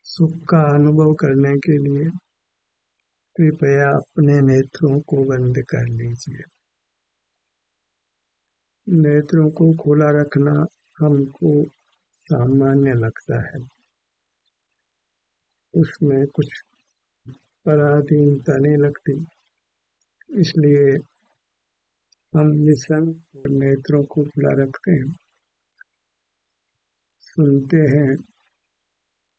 सुख का अनुभव करने के लिए कृपया अपने नेत्रों को बंद कर लीजिए। नेत्रों को खुला रखना हमको सामान्य लगता है, उसमें कुछ पराधीनता नहीं लगती, इसलिए हम निसंग नेत्रों को खुला रखते हैं, सुनते हैं,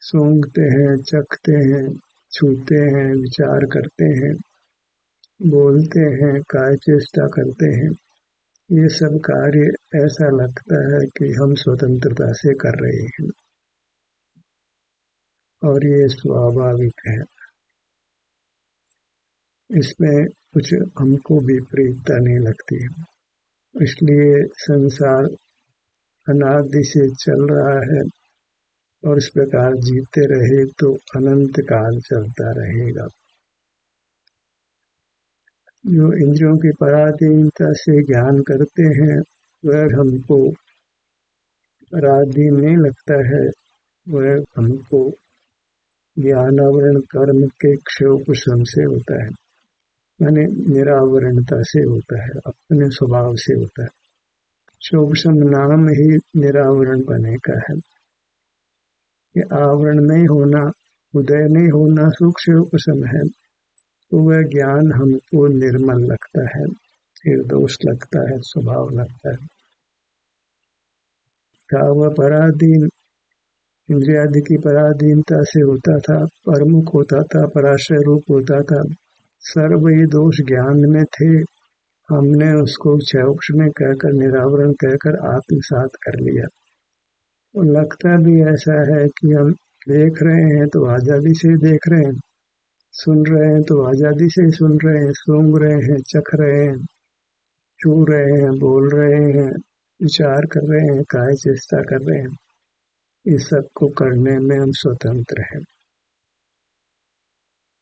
सूंघते हैं, चखते हैं, छूते हैं, विचार करते हैं, बोलते हैं, काय चेष्टा करते हैं। ये सब कार्य ऐसा लगता है कि हम स्वतंत्रता से कर रहे हैं और ये स्वाभाविक है। इसमें कुछ हमको विपरीतता नहीं लगती है, इसलिए संसार अनादि से चल रहा है और इस प्रकार जीते रहे तो अनंत काल चलता रहेगा। जो इंद्रियों की पराधीनता से ज्ञान करते हैं वह हमको पराधीन नहीं लगता है, वह हमको ज्ञानावरण कर्म के क्षयोपशम से होता है, यानी निरावरणता से होता है, अपने स्वभाव से होता है। क्षयोपशम नाम ही निरावरण बने का है। ये आवरण नहीं होना, उदय नहीं होना सुख क्षयोपशम है, तो वह ज्ञान हमको निर्मल लगता है, निर्दोष लगता है, स्वभाव लगता है। था वह पराधीन, इंद्रियादि की पराधीनता से होता था, परमुख होता था, पराशय रूप होता था, सर्व ये दोष ज्ञान में थे। हमने उसको क्षयोपश में कहकर, निरावरण कहकर आत्मसात कर लिया। तो लगता भी ऐसा है कि हम देख रहे हैं तो आजादी से देख रहे हैं, सुन रहे हैं तो आजादी से सुन रहे हैं, सूंघ रहे हैं, चख रहे हैं, छू रहे हैं, बोल रहे हैं, विचार कर रहे हैं, काय चेष्टा कर रहे हैं। इस सब को करने में हम स्वतंत्र हैं,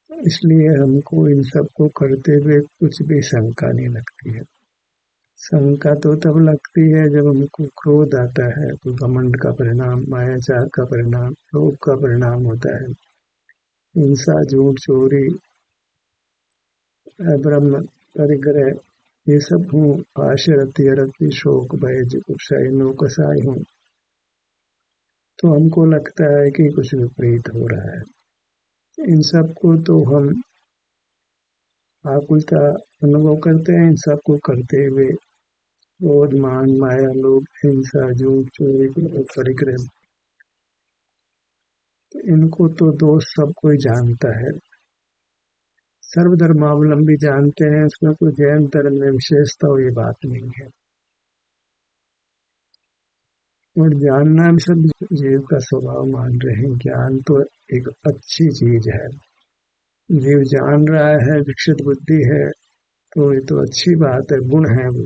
इसलिए हमको इन सब को करते हुए कुछ भी शंका नहीं लगती है। शंका तो तब लगती है जब हमको क्रोध आता है, तो घमंड का परिणाम, मायाचार का परिणाम, लोभ का परिणाम होता है। हिंसा, झूठ, चोरी, ब्रह्म परिग्रह, ये सब हूँ, आशरति, अरति, शोक, भय, जुगुप्सा, नौकसाई हूँ, तो हमको लगता है कि कुछ विपरीत हो रहा है। इन सब को तो हम आकुलता अनुभव करते हैं, इन सब को करते हुए क्रोध, मान, माया, लोभ, हिंसा, झूठ, चोरी, परिग्रह, तो इनको तो दोष सब कोई जानता है, सर्वधर्मावलंबी जानते हैं, इसमें कोई जैन धर्म में विशेषता हो ये बात नहीं है। और जानना भी सब जीव का स्वभाव मान रहे हैं। ज्ञान तो एक अच्छी चीज है, जीव जान रहा है, विकसित बुद्धि है, तो ये तो अच्छी बात है, गुण है। वो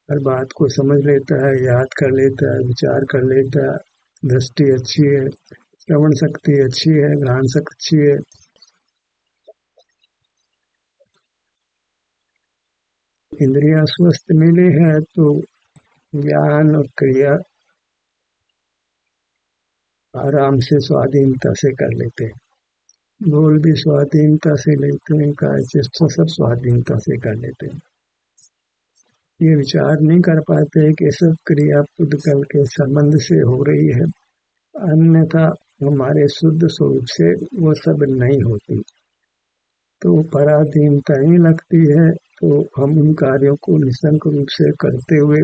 हर बात को समझ लेता है, याद कर लेता है, विचार कर लेता है, दृष्टि अच्छी है, श्रवण शक्ति अच्छी है, घ्राण शक्ति अच्छी है। इंद्रियां स्वस्थ मिली है तो ज्ञान और क्रिया आराम से स्वाधीनता से कर लेते हैं, बोल भी स्वाधीनता से लेते हैं, काय चेष्टा सब स्वाधीनता से कर लेते हैं। ये विचार नहीं कर पाते कि सब क्रिया पुद्गल के संबंध से हो रही है, अन्यथा हमारे शुद्ध स्वरूप से वो सब नहीं होती, तो पराधीनता ही लगती है। तो हम उन कार्यों को निसंक रूप से करते हुए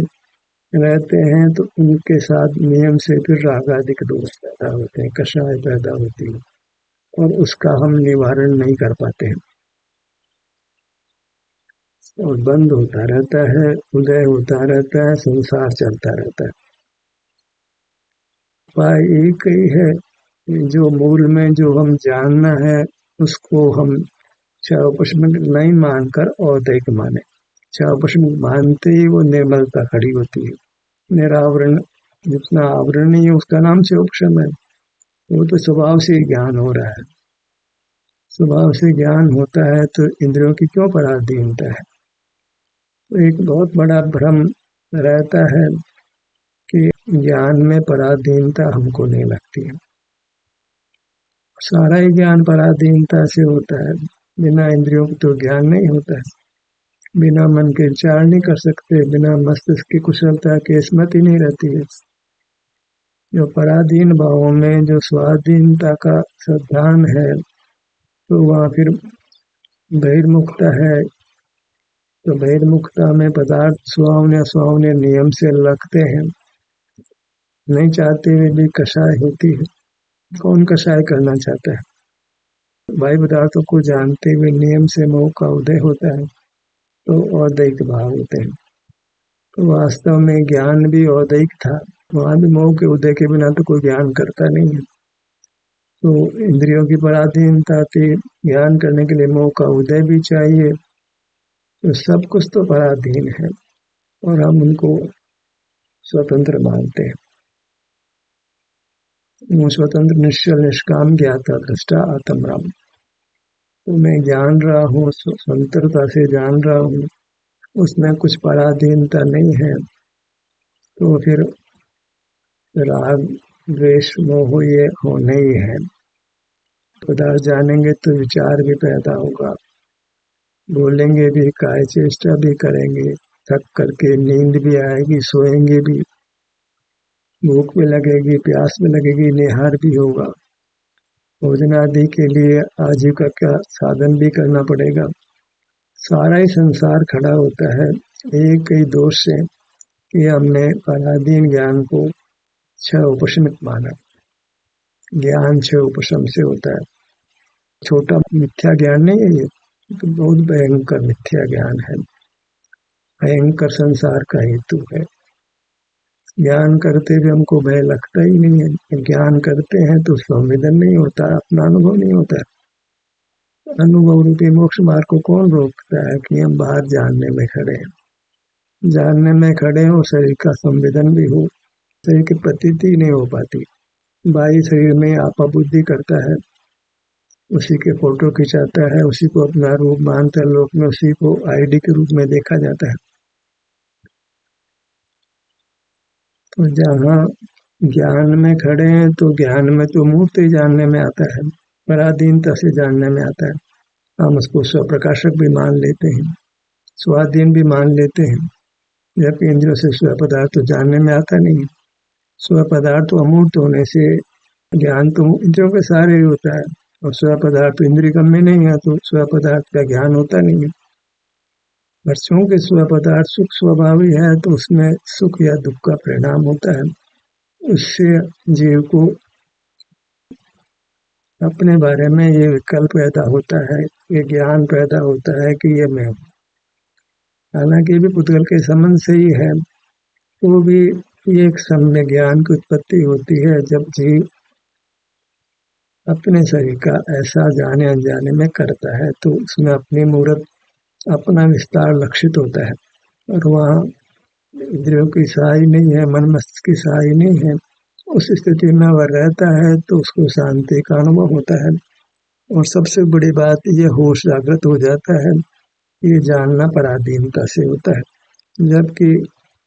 रहते हैं, तो उनके साथ नियम से फिर रागादिक दोष पैदा होते हैं, कषाय पैदा होती है, और उसका हम निवारण नहीं कर पाते हैं, और बंद होता रहता है, उदय होता रहता है, संसार चलता रहता है। उपाय एक ही है, जो मूल में जो हम जानना है उसको हम क्षयोपशम नहीं मानकर औदैक माने। क्षयोपशम मानते ही वो निर्मलता खड़ी होती है। निरावरण, जितना आवरण नहीं है उसका नाम क्षयोपशम है। वो तो स्वभाव से ज्ञान हो रहा है, स्वभाव से ज्ञान होता है तो इंद्रियों की क्यों पराधीनता है। तो एक बहुत बड़ा भ्रम रहता है कि ज्ञान में पराधीनता हमको नहीं लगती है। सारा ही ज्ञान पराधीनता से होता है। बिना इंद्रियों के तो ज्ञान नहीं होता है। बिना मन के विचार नहीं कर सकते, बिना मस्तिष्क की कुशलता के स्मृति नहीं रहती है। जो पराधीन भावों में जो स्वाधीनता का सिद्धांत है, तो वहाँ फिर बहिर्मुखता है। तो बहिर्मुखता में पदार्थ सुहावने सुहावने नियम से लगते हैं, नहीं चाहते हुए भी कषाय होती है। कौन कषाय करना चाहता है? बाह्य पदार्थों को जानते हुए नियम से मोह का उदय होता है, तो औदैहिक भाव होते हैं। तो वास्तव में ज्ञान भी औदैहिक था, वहाँ भी मोह के उदय के बिना तो कोई ज्ञान करता नहीं है। तो इंद्रियों की पराधीनता थी, ज्ञान करने के लिए मोह का उदय भी चाहिए। तो सब कुछ तो पराधीन है और हम उनको स्वतंत्र मानते हैं। वो स्वतंत्र निश्चल निष्काम ज्ञाता दृष्टा आत्मराम। तो मैं जान रहा हूँ, स्वतंत्रता से जान रहा हूँ, उसमें कुछ पराधीनता नहीं है। तो फिर राग द्वेष मोह ये होने ही है। पदार्थ जानेंगे तो विचार भी पैदा होगा, बोलेंगे भी, काय चेष्टा भी करेंगे, थक करके नींद भी आएगी, सोएंगे भी, भूख भी लगेगी, प्यास भी लगेगी, निहार भी होगा। भोजन आदि के लिए आजीविका का साधन भी करना पड़ेगा। सारा ही संसार खड़ा होता है एक ही दोष से कि हमने पराधीन ज्ञान को छह उपशमित माना। ज्ञान छह उपशम से होता है। छोटा मिथ्या ज्ञान नहीं है, ये तो बहुत भयंकर मिथ्या ज्ञान है, भयंकर संसार का हेतु है। ज्ञान करते हुए हमको भय लगता ही नहीं है। ज्ञान करते हैं तो संवेदन नहीं होता, अपना अनुभव नहीं होता। अनुभव रूपी मोक्ष मार्ग को कौन रोकता है कि हम बाहर जानने में खड़े हैं। जानने में खड़े हो, शरीर का संवेदन भी हो, शरीर की प्रतीति नहीं हो पाती। बाह्य शरीर में आपा बुद्धि करता है, उसी के फोटो खिंचाता है, उसी को अपना रूप मानता है, लोक में उसी को आईडी के रूप में देखा जाता है। तो जहाँ ज्ञान में खड़े हैं तो ज्ञान में तो मूर्त ही जानने में आता है, पराधीनता से जानने में आता है। हम उसको स्वप्रकाशक भी मान लेते हैं, स्वाधीन भी मान लेते हैं, जबकि इंद्रियों से स्व पदार्थ तो जानने में आता नहीं। स्व पदार्थ तो अमूर्त होने से ज्ञान तो इंद्रियों के सारे ही होता है, और स्व पदार्थ तो इंद्रिय गम में नहीं है, तो स्व पदार्थ का ज्ञान होता नहीं है। पर चूंकि स्व पदार्थ सुख स्वभावी है, तो उसमें सुख या दुख का परिणाम होता है। उससे जीव को अपने बारे में ये विकल्प पैदा होता है, ये ज्ञान पैदा होता है कि ये मैं हूँ। हालांकि भी पुद्गल के संबंध से ही है, तो भी ये एक सम्य ज्ञान की उत्पत्ति होती है जब जीव अपने शरीर का ऐसा जाने अनजाने में करता है, तो उसमें अपनी मूर्त अपना विस्तार लक्षित होता है, और वहाँ इंद्रियों की सहाय नहीं है, मन मस्तिष्क की सहाय नहीं है। उस स्थिति में वह रहता है तो उसको शांति का अनुभव होता है। और सबसे बड़ी बात ये होश जागृत हो जाता है, ये जानना पराधीनता से होता है, जबकि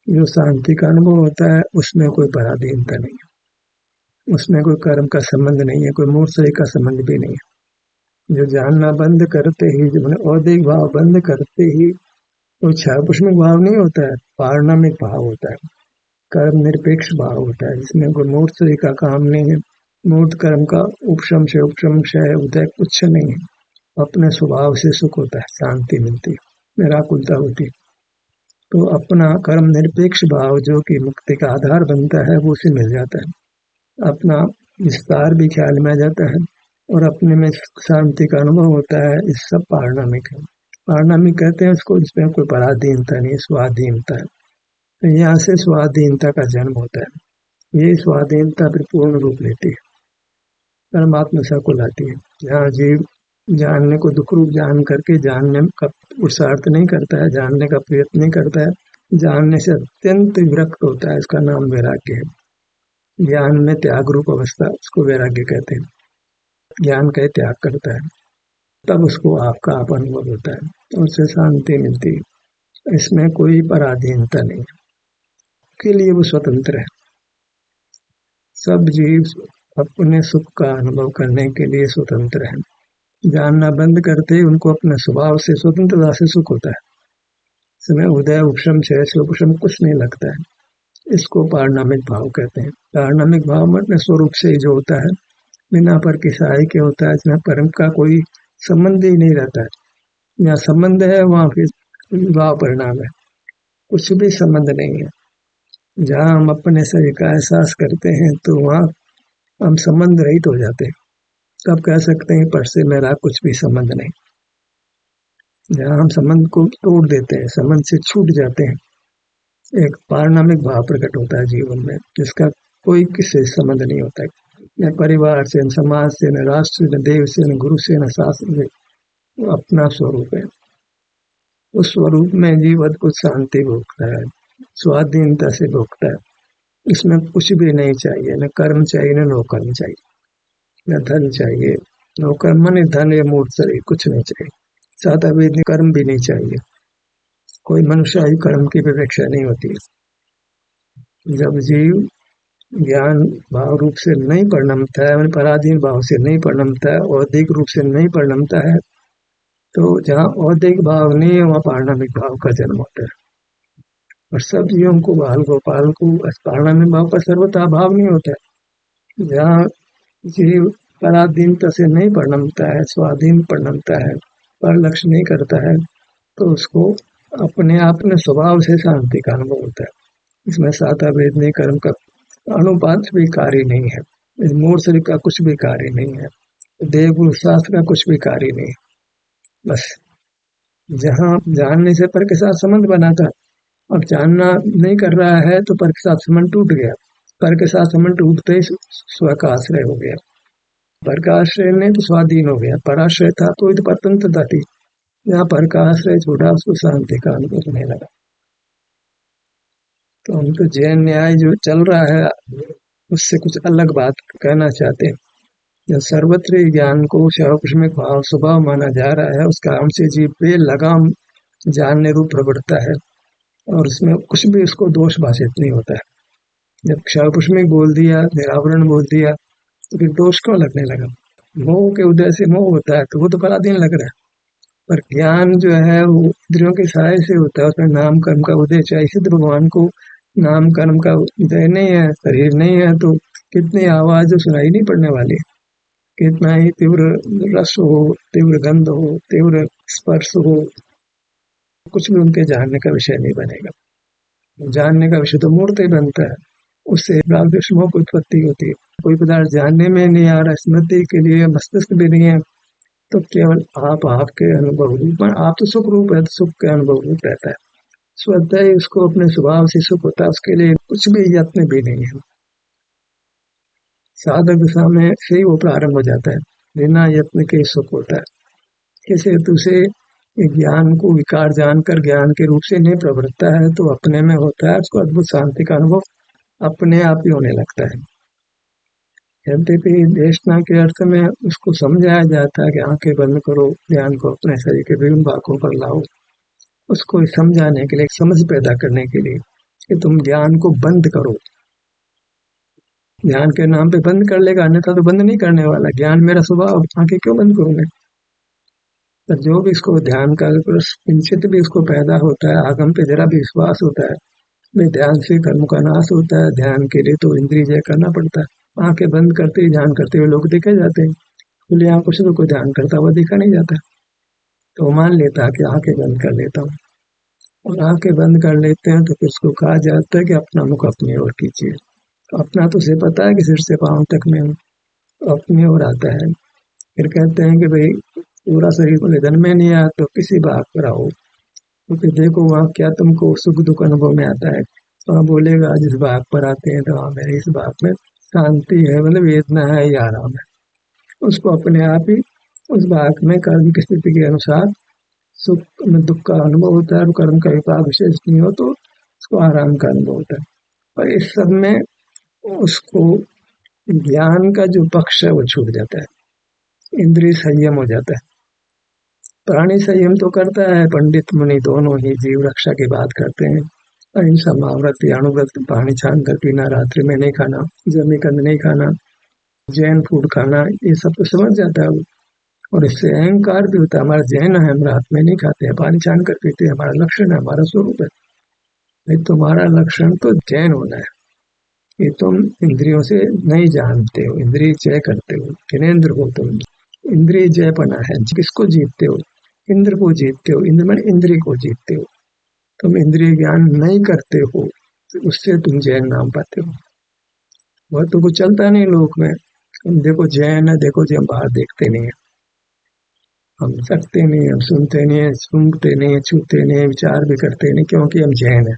जो शांति का अनुभव होता है उसमें कोई पराधीनता नहीं है, उसमें कोई कर्म का संबंध नहीं है, कोई मूर्त शरीर का संबंध भी नहीं है। जो जानना बंद करते ही, जो औदैहिक भाव बंद करते ही, वो छापुष्मिक भाव नहीं होता है, पारणामिक भाव होता है, कर्म निरपेक्ष भाव होता है, जिसमें कोई मूर्त शरीर का काम नहीं है। मूर्त कर्म का उपशम से उपशम क्षय उदय कुछ नहीं है, अपने स्वभाव से सुख होता है, शांति मिलती है, निराकुलता होती है। तो अपना कर्म निरपेक्ष भाव जो कि मुक्ति का आधार बनता है, वो उसे मिल जाता है। अपना विस्तार भी ख्याल में आ जाता है, और अपने में शांति का अनुभव होता है। इस सब पारणामिक है। पारणामिक कहते हैं उसको जिसमें कोई पराधीनता नहीं, स्वाधीनता है। तो यहाँ से स्वाधीनता का जन्म होता है। ये स्वाधीनता फिर पूर्ण रूप लेती है, परमात्मा को लाती है। जहाँ जीव जानने को दुख रूप जान करके जानने का पुरुषार्थ नहीं करता है, जानने का प्रयत्न नहीं करता है, जानने से अत्यंत विरक्त होता है, इसका नाम वैराग्य है। ज्ञान में त्याग रूप अवस्था, उसको वैराग्य कहते हैं। ज्ञान का त्याग करता है, तब उसको आपका आप अनुभव होता है, और उससे शांति मिलती है। इसमें कोई पराधीनता नहीं है, के लिए वो स्वतंत्र है। सब जीव अपने सुख का अनुभव करने के लिए स्वतंत्र हैं। जानना बंद करते ही उनको अपने स्वभाव से स्वतंत्रता से सुख होता है। समय उदय उपशम शेष उपशम कुछ नहीं लगता है। इसको पारणामिक भाव कहते हैं। पारणामिक भाव में अपने स्वरूप से जो होता है, बिना पर की सहाय के होता है, जहाँ परम का कोई संबंध ही नहीं रहता है। जहाँ संबंध है वहाँ फिर भाव परिणाम है, कुछ भी संबंध नहीं है। जहाँ हम अपने शरीर का एहसास करते हैं तो वहाँ हम संबंध रहित हो जाते हैं। तब कह सकते हैं पर से मेरा कुछ भी संबंध नहीं। जहाँ हम संबंध को तोड़ देते हैं, संबंध से छूट जाते हैं, एक पारणामिक भाव प्रकट होता है जीवन में, जिसका कोई किसी संबंध नहीं होता है। न परिवार से, न समाज से, न राष्ट्र से, न देव से, न गुरु से, न शास्त्र से। वो अपना स्वरूप है। उस स्वरूप में जीव अद्भुत शांति भोगता है, स्वाधीनता से भोगता है। इसमें कुछ भी नहीं चाहिए, न कर्म चाहिए, न नौकर्म चाहिए, न धन चाहिए। नौकर मन धन या मूर्त शरीर कुछ नहीं चाहिए। सादा वेद कर्म भी नहीं चाहिए। कोई मनुष्य कर्म की अपेक्षा नहीं होती है। जब जीव ज्ञान भाव रूप से नहीं परिणमता है, पराधीन भाव से नहीं परिणमता है, औदिक रूप से नहीं परिणमता है, तो जहाँ औदिक भाव नहीं है वहाँ पारणामिक भाव का जन्म होता है। और सब जीवों को बाल गोपाल को पारणामिक भाव का सर्वथा भाव नहीं होता है। जहाँ जीव पराधीनता से नहीं परिणमता है, स्वाधीन परिणमता है, पर लक्ष्य नहीं करता है, तो उसको अपने आप में स्वभाव से शांति का अनुभव होता है। इसमें साता वेदनी कर्म का अनुपात भी कार्य नहीं है, इस मूर्त शरीर का कुछ भी कार्य नहीं है, देवगुरु शास्त्र का कुछ भी कार्य नहीं है। बस जहाँ जानने से पर के साथ संबंध बना था, अब जानना नहीं कर रहा है तो पर के साथ संबंध टूट गया। पर के साथ संबंध टूटते ही स्व का आश्रय हो गया। पर का आश्रय नहीं तो स्वाधीन हो गया, पराश्रय था तो परतंत्रता थी। जहाँ पर का आश्रय छूटा उसको शांति का अनुभव होने लगा। तो हम तो जैन न्याय जो चल रहा है उससे कुछ अलग बात कहना चाहते हैं। जब सर्वत्र ज्ञान को शावकुष्मिक भाव स्वभाव माना जा रहा है, उसका हमसे जीव पे लगाम जानने रूप प्रवृत्ता है और उसमें कुछ भी उसको दोष भाषित नहीं होता है। जब क्षयपुष्मिक बोल दिया, निरावरण बोल दिया, तो फिर दोष क्यों लगने लगा? मोह के उदय से मोह होता है तो वो तो पराधीन लग रहा है। पर ज्ञान जो है वो इंद्रियों के सहाय से होता है, उसमें नाम कर्म का उदय चाहिए। सिद्ध भगवान को नाम कर्म का उदय नहीं है, शरीर नहीं है, तो कितनी आवाज सुनाई नहीं पड़ने वाली, कितना ही तीव्र रस हो, तीव्र गंध हो, तीव्र स्पर्श हो, कुछ भी उनके जानने का विषय नहीं बनेगा। जानने का विषय तो मूर्त ही बनता है, उससे रागद्वेषमोह की उत्पत्ति होती है। कोई पदार्थ जानने में नहीं आ रहा, स्मृति के लिए मस्तिष्क भी नहीं है, तो केवल आपके अनुभव रूप में, आप तो सुख रूप है, तो सुख के अनुभव रूप रहता है। स्वतः ही उसको अपने स्वभाव से सुख होता है, उसके लिए कुछ भी यत्न भी नहीं है। साधक दिशा में से ही वो प्रारंभ हो जाता है, बिना यत्न के सुख होता है। किसी हेतु से ज्ञान को विकार जानकर ज्ञान के रूप से नहीं प्रवृत्ता है तो अपने में होता है, उसको अद्भुत शांति का अनुभव अपने आप ही होने लगता है। यद्यपि देशना के अर्थ में उसको समझाया जाता है कि आंखें बंद करो, ध्यान को अपने शरीर के विभिन्न भागों पर लाओ, उसको समझाने के लिए, समझ पैदा करने के लिए कि तुम ज्ञान को बंद करो। ध्यान के नाम पे बंद कर लेगा, अन्यथा तो बंद नहीं करने वाला। ज्ञान मेरा स्वभाव, आंखें क्यों बंद करूंगे? पर जो भी इसको ध्यान का किंचित भी उसको पैदा होता है, आगम पे जरा भी विश्वास होता है, में ध्यान से कर्म का नाश होता है। ध्यान के लिए तो इंद्रिय जय करना पड़ता है। आंखें बंद करते ही ध्यान करते हुए लोग देखे जाते हैं, खुले आंखों से तो कोई ध्यान करता हुआ देखा नहीं जाता। तो मान लेता है कि आंखें बंद कर लेता हूँ, और आंखें बंद कर लेते हैं तो फिर उसको कहा जाता है कि अपना मुख अपनी ओर कीजिए। तो अपना तो उसे पता है कि सिर से पांव तक में हूँ, तो अपनी ओर आता है। फिर कहते हैं कि भाई पूरा शरीर को निधन में नहीं आया तो किसी भाग पर आओ, तो फिर देखो वहाँ क्या तुमको सुख दुख अनुभव में आता है। तो वहाँ बोलेगा जिस भाग पर आते हैं तो हाँ मेरे इस भाग में शांति है, मतलब वेदना है या आराम है। उसको अपने आप ही उस भाग में कर्म की स्थिति के अनुसार सुख में दुख का अनुभव होता है, और कर्म का विपाक विशेष नहीं हो तो उसको आराम का अनुभव होता है। और इस सब में उसको ज्ञान का जो पक्ष है वो छूट जाता है, इंद्रिय संयम हो जाता है। प्राणी संयम तो करता है, पंडित मुनि दोनों ही जीव रक्षा की बात करते हैं। अहिंसा महाव्रत अनुव्रत, पानी छान कर पीना, रात्रि में नहीं खाना, जमी कंद नहीं खाना, जैन फूड खाना, ये सब तो समझ जाता है वो। और इससे अहंकार भी होता है, हमारा जैन है, हम रात में नहीं खाते हैं, पानी छान कर पीते हैं, हमारा लक्षण है, हमारा स्वरूप है। नहीं, तुम्हारा लक्षण तो जैन होना है। ये तुम इंद्रियों से नहीं जानते हो, इंद्रिय जय करते हो, ज्ञानेन्द्र हो तुम। इंद्रिय जयपना है, किसको जीतते हो? इंद्र को जीतते हो। इंद्र माने इंद्रिय को जीतते हो। तुम इंद्रिय ज्ञान नहीं करते हो, तो उससे तुम जैन नाम पाते हो। वह तो कुछ चलता नहीं लोक में। हम देखो जैन है, देखो जी हम बाहर देखते नहीं है, हम सकते नहीं, हम सुनते नहीं है, सूंघते नहीं है, छूते नहीं है, विचार भी करते नहीं, क्योंकि हम जैन है।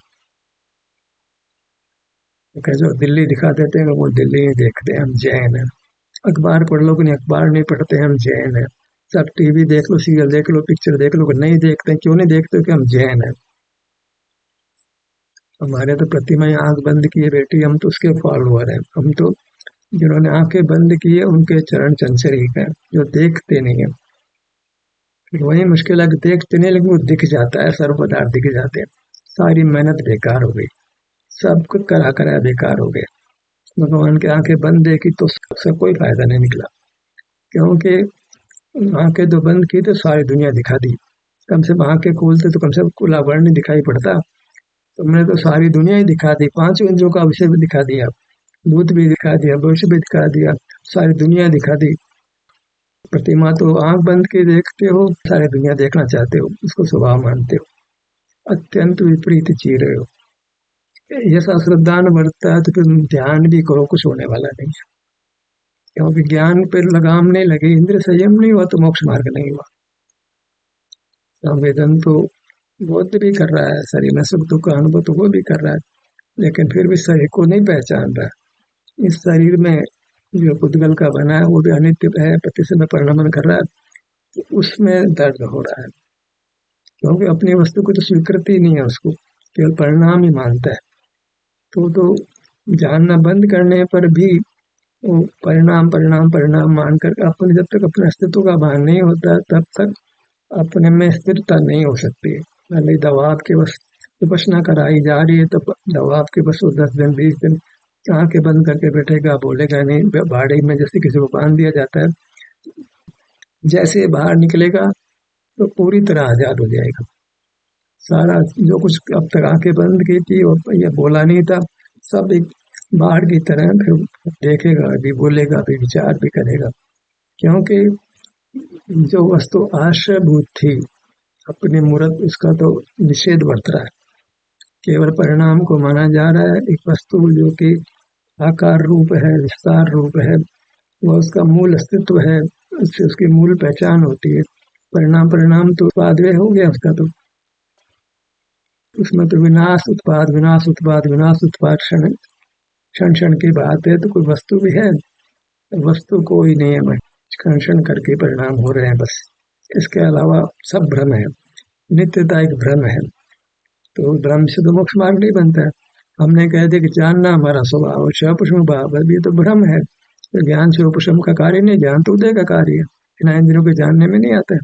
जो दिल्ली दिखा देते हैं वो दिल्ली नहीं देखते, हम जैन है। अखबार पढ़ लो कि नहीं, अखबार नहीं पढ़ते, हम जैन है। सब टीवी देख लो, सीरियल देख लो, पिक्चर देख लो, नहीं देखते, क्यों नहीं देखते? कि हम जैन है। हमारे तो प्रतिमा आंख बंद किए बैठी, हम तो उसके फॉलोअर हैं। हम तो जिन्होंने आंखें बंद की है उनके चरण चंचरीक है, जो देखते नहीं है। फिर वही मुश्किल है कि देखते नहीं, लेकिन वो दिख जाता है, सर्व पदार्थ दिख जाते हैं। सारी मेहनत बेकार हो गई, सब कुछ करा करा बेकार हो गया। भगवान की आंखें बंद देखी तो उससे कोई फायदा नहीं निकला, क्योंकि आंखें तो बंद की तो सारी दुनिया दिखा दी। कम से कम आंखें खोलते तो कम से कम खुला वर्ण नहीं दिखाई पड़ता। तुमने तो सारी दुनिया ही दिखा दी, पांचों इंद्रियों का विषय भी दिखा दिया, भूत भी दिखा दिया, भविष्य भी दिखा दिया, सारी दुनिया दिखा दी। प्रतिमा तो आंख बंद के देखते हो, सारी दुनिया देखना चाहते हो, उसको स्वभाव मानते हो, अत्यंत विपरीत जी रहे हो। ऐसा श्रद्धान बढ़ता है तो फिर ध्यान भी करो, कुछ होने वाला नहीं है, क्योंकि ज्ञान पर लगाम नहीं लगी, इंद्र संयम नहीं हुआ तो मोक्ष मार्ग नहीं हुआ। संवेदन तो बोध भी कर रहा है, शरीर में सुख दुख का अनुभव तो वो भी कर रहा है, लेकिन फिर भी शरीर को नहीं पहचान रहा। इस शरीर में जो पुद्गल का बना है वो भी अनित्य है, प्रति समय परिणमन कर रहा है, तो उसमें दर्द हो रहा है, क्योंकि अपनी वस्तु की तो स्वीकृति नहीं है, उसको केवल परिणाम ही मानता है। तो जानना बंद करने पर भी वो परिणाम परिणाम परिणाम मानकर अपने, जब तक अपने अस्तित्व का भान नहीं होता तब तक अपने में स्थिरता नहीं हो सकती। पहले दबाव के बस विपश्यना कराई जा रही है, तो दबाव के बस वो 10 दिन 20 दिन आंखें बंद करके बैठेगा, बोलेगा नहीं, बाड़ी में जैसे किसी को बांध दिया जाता है, जैसे बाहर निकलेगा तो पूरी तरह आजाद हो जाएगा। सारा जो कुछ अब तक आंखें बंद की थी और ये बोला नहीं था, सब एक बाहर की तरह फिर देखेगा भी, बोलेगा भी, विचार भी करेगा, क्योंकि जो वस्तु आश्रयभूत थी अपने मूर्त, उसका तो निषेध बरत रहा है। केवल परिणाम को माना जा रहा है। एक वस्तु जो कि आकार रूप है, विस्तार रूप है, वह उसका मूल अस्तित्व है, उससे उसकी मूल पहचान होती है। परिणाम परिणाम तो उत्पाद हो गया उसका, तो उसमें तो विनाश उत्पाद, विनाश उत्पाद, विनाश उत्पाद, क्षण क्षण क्षण की बात है। तो कोई वस्तु भी है? वस्तु कोई नहीं है, क्षण क्षण करके परिणाम हो रहे हैं बस। इसके अलावा सब भ्रम है, नित्यता एक भ्रम है। तो भ्रम से तो मोक्ष मार्ग नहीं बनता है। हमने कह दिया कि जानना हमारा स्वभाव, उपशम भाव है, ये तो भ्रम है। तो ज्ञान से उपशम का कार्य नहीं, ज्ञान तो उदय का कार्य है, इन इंद्रियों के जानने में नहीं आता है।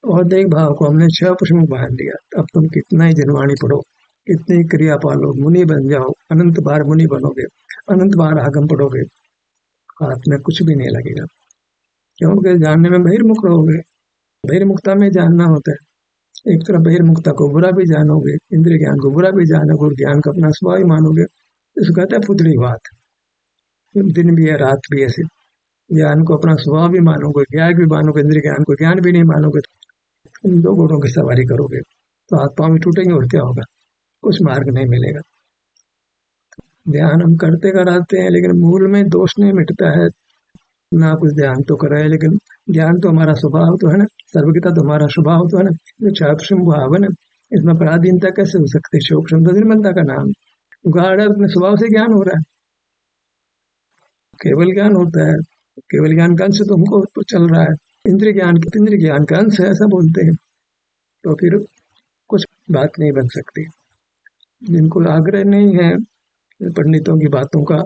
और देख भाव को हमने 6 पुष्प बांध लिया, अब तुम कितना ही जनवाणी पढ़ो, कितनी क्रिया पालो, मुनि बन जाओ, अनंत बार मुनि बनोगे, अनंत बार आगम पढ़ोगे, हाथ में कुछ भी नहीं लगेगा, क्योंकि जानने में बहिर्मुख रहोगे। बहिर्मुखता में जानना होता है। एक तरफ बहिर्मुखता को बुरा भी जानोगे, इंद्रिय ज्ञान को बुरा भी जानोगे, और ज्ञान को अपना स्वभाव ही मानोगे, इसको कहते हैं फुदड़ी बात। दिन भी है रात भी ऐसे, ज्ञान को अपना स्वभाव भी मानोगे, ज्ञान भी मानोगे, इंद्रिय ज्ञान को ज्ञान भी नहीं मानोगे, इन 2 घोड़ों की सवारी करोगे तो हाथ पांव भी टूटेंगे, और क्या होगा? कुछ मार्ग नहीं मिलेगा। ध्यान हम करते कराते हैं, लेकिन मूल में दोष नहीं मिटता है। ना कुछ ध्यान तो कराए, लेकिन ज्ञान तो हमारा स्वभाव तो है ना, सर्वज्ञता तो हमारा स्वभाव तो है ना, जो क्षापशम भाव है ना, इसमें पराधीनता कैसे हो सकती है? शोकशम तो निर्मलता का नाम, गाढ़ अपने स्वभाव से ज्ञान हो रहा है, केवल ज्ञान होता है, केवल ज्ञान का अंश तो हमको तो चल रहा है, इंद्रिय ज्ञान का अंश है, ऐसा बोलते हैं। तो फिर कुछ बात नहीं बन सकती। जिनको आग्रह नहीं है पंडितों की बातों का,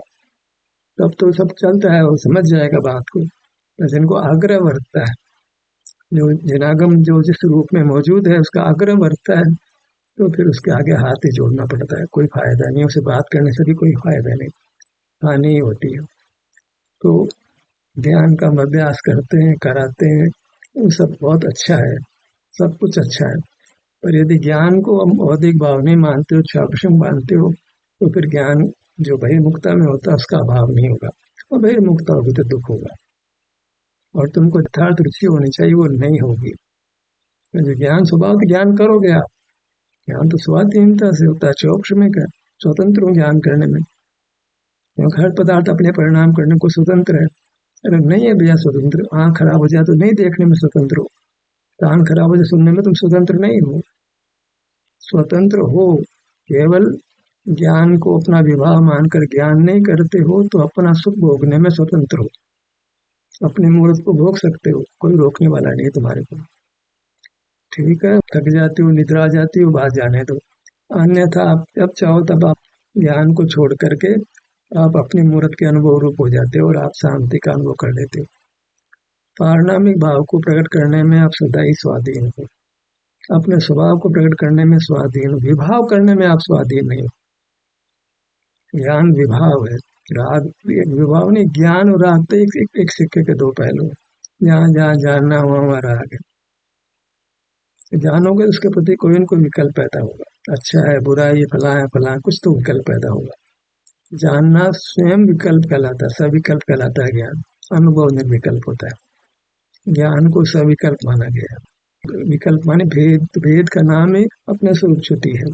तब तो सब चलता है, वो समझ जाएगा बात को। तो जिनको आग्रह बढ़ता है, जो जनागम जो जिस रूप में मौजूद है उसका आग्रह बढ़ता है, तो फिर उसके आगे हाथ ही जोड़ना पड़ता है। कोई फायदा नहीं, उसे बात करने से भी कोई फायदा नहीं, हानि ही होती है। तो ध्यान का हम अभ्यास करते हैं, कराते हैं, वो सब बहुत अच्छा है, सब कुछ अच्छा है। पर यदि ज्ञान को हम औदिक भाव नहीं मानते हो, क्षापशम मानते हो, तो फिर ज्ञान जो बहिर्मुखता में होता है उसका अभाव नहीं होगा, और बहिर्मुखता होगी तो दुख होगा, और तुमको यथार्थ रुचि होनी चाहिए, वो नहीं होगी। तो ज्ञान स्वभाव तो ज्ञान करोगे आप, ज्ञान तो स्वाधीनता से होता है, चौक्ष में क्या स्वतंत्र हूँ ज्ञान करने में, क्योंकि हर पदार्थ अपने परिणाम करने को स्वतंत्र है। अरे नहीं है भैया स्वतंत्र, आँख खराब हो जाए तो नहीं देखने में स्वतंत्र हो, कान खराब हो जाए सुनने में तुम स्वतंत्र नहीं हो, स्वतंत्र हो, केवल ज्ञान को अपना विवाह मानकर ज्ञान नहीं करते हो तो अपना सुख भोगने में स्वतंत्र हो, अपने मूर्त को भोग सकते हो, कोई रोकने वाला नहीं तुम्हारे को। ठीक है, थक जाती हो, निद्रा आ जाती हो, बात जाने दो, अन्यथा आप जब चाहो तब आप ज्ञान को छोड़ करके आप अपनी मूर्त के अनुभव रूप हो जाते हो और आप शांति का अनुभव कर लेते हो। पारणामिक भाव को प्रकट करने में आप सदा ही स्वाधीन हो, अपने स्वभाव को प्रकट करने में स्वाधीन हो, विभाव करने में आप स्वाधीन नहीं हो। ज्ञान विभाव है, राग एक विभाव नहीं, ज्ञान और राग तो एक सिक्के के दो पहलू हैं, जहाँ जहाँ जानना हुआ वहाँ राग है। जानोगे उसके प्रति कोई न कोई विकल्प पैदा होगा, अच्छा है बुरा है, ये फला है फला है, कुछ तो विकल्प पैदा होगा। जानना स्वयं विकल्प कहलाता है, सविकल्प कहलाता है ज्ञान, अनुभव निर्विकल्प होता है, ज्ञान को सविकल्प माना गया है। विकल्प माने भेद, भेद का नाम ही अपने स्वरूप छुट्टी है,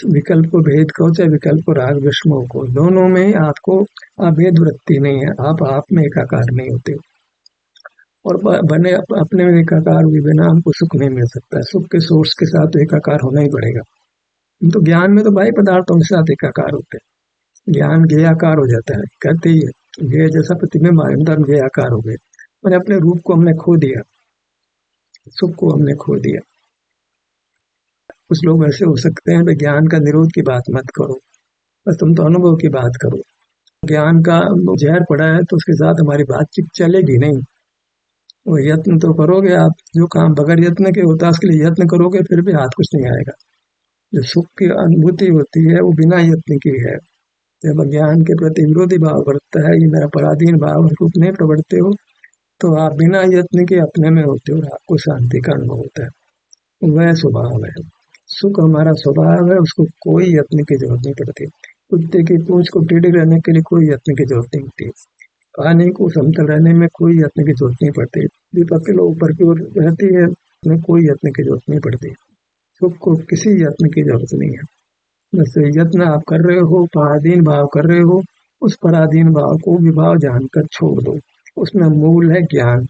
विकल्प को भेद कहो चाहे विकल्प को राग विष्णु को, दोनों में आपको अभेद वृत्ति नहीं है, आप में एकाकार नहीं होते, और बने अपने में एकाकार हुए बिना हमको सुख नहीं मिल सकता है, सुख के सोर्स के साथ तो एकाकार होना ही पड़ेगा। तो ज्ञान में तो बाह्य पदार्थों के साथ एकाकार होते हैं, ज्ञान ज्ञेयाकार हो जाता है, कहते ही है ज्ञेय जैसा प्रतिबिंब अंदर ज्ञेयाकार हो गए, मैंने अपने रूप को हमने खो दिया, सुख को हमने खो दिया। कुछ लोग ऐसे हो सकते हैं, ज्ञान का निरोध की बात मत करो, बस तुम तो अनुभव की बात करो। ज्ञान का जहर पड़ा है तो उसके साथ हमारी बातचीत चलेगी नहीं, वो यत्न तो करोगे आप, जो काम बगैर यत्न के होता है उसके लिए यत्न करोगे फिर भी हाथ कुछ नहीं आएगा। जो सुख की अनुभूति होती है वो बिना यत्न की है, जब ज्ञान के प्रति विरोधी भाव बढ़ता है, ये मेरा पराधीन भाव रूप नहीं प्रवर्तते हो, तो आप बिना यत्न के अपने में होते हो और आपको शांति का अनुभव होता है, वह स्वभाव है। सुख हमारा स्वभाव है, उसको कोई यत्न की जरूरत नहीं पड़ती, कुत्ते की पूंछ को टेढ़ी रहने के लिए कोई यत्न की जरूरत नहीं होती, पानी को समतल रहने में कोई यत्न की जरूरत नहीं पड़ती, दीपक के लोग ऊपर की ओर रहती है, उसमें कोई यत्न की जरूरत नहीं पड़ती, सुख को किसी यत्न की जरूरत नहीं है। बस यत्न आप कर रहे हो, पराधीन भाव कर रहे हो, उस पराधीन भाव को विभाव जानकर छोड़ दो, उसमें मूल है ज्ञान,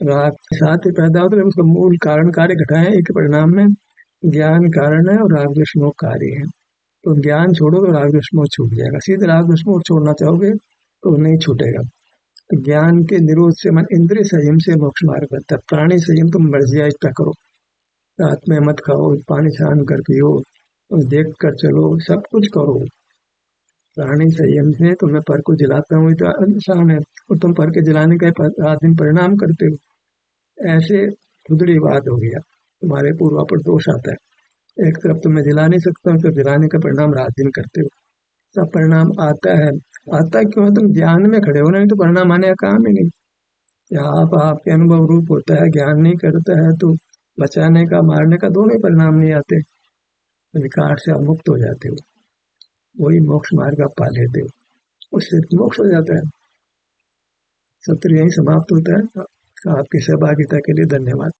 राग साथ ही पैदा होता है, उसका मूल कारण कार्य घटाएं एक परिणाम में, ज्ञान कारण है और राग विष्णु कार्य है, तो ज्ञान छोड़ो तो राग विष्णु छूट जाएगा, सीधे राग विष्णु छोड़ना चाहोगे तो नहीं छूटेगा। तो ज्ञान के निरोध से मन इंद्रिय संयम से मोक्ष मार्ग बनता है, प्राणी संयम तुम मर्जी इतना करो, रात में मत खाओ, पानी छान कर पियो, देख कर चलो, सब कुछ करो, प्राणी संयम से तो मैं पर को जलाता हूँ तो इंसान है, और तुम पर के जलाने का रात दिन परिणाम करते हो, ऐसे खुदड़ी बात हो गया, तुम्हारे पूर्वा पर दोष आता है, एक तरफ तो मैं जला नहीं सकता हूँ तो जलाने का परिणाम रात दिन करते हो, सब परिणाम आता है, आता क्यों है, तुम ज्ञान में खड़े हो, नहीं तो परिणाम आने का काम ही नहीं, आप आपके अनुभव रूप होता है, ज्ञान नहीं करता है तो बचाने का मारने का दोनों परिणाम नहीं आते, विकार से आप मुक्त हो जाते हो, वही मोक्ष मार्ग आप पा लेते हो, उससे मोक्ष हो जाता है। सत्र यही समाप्त होता है। आपकी सहभागिता के लिए धन्यवाद।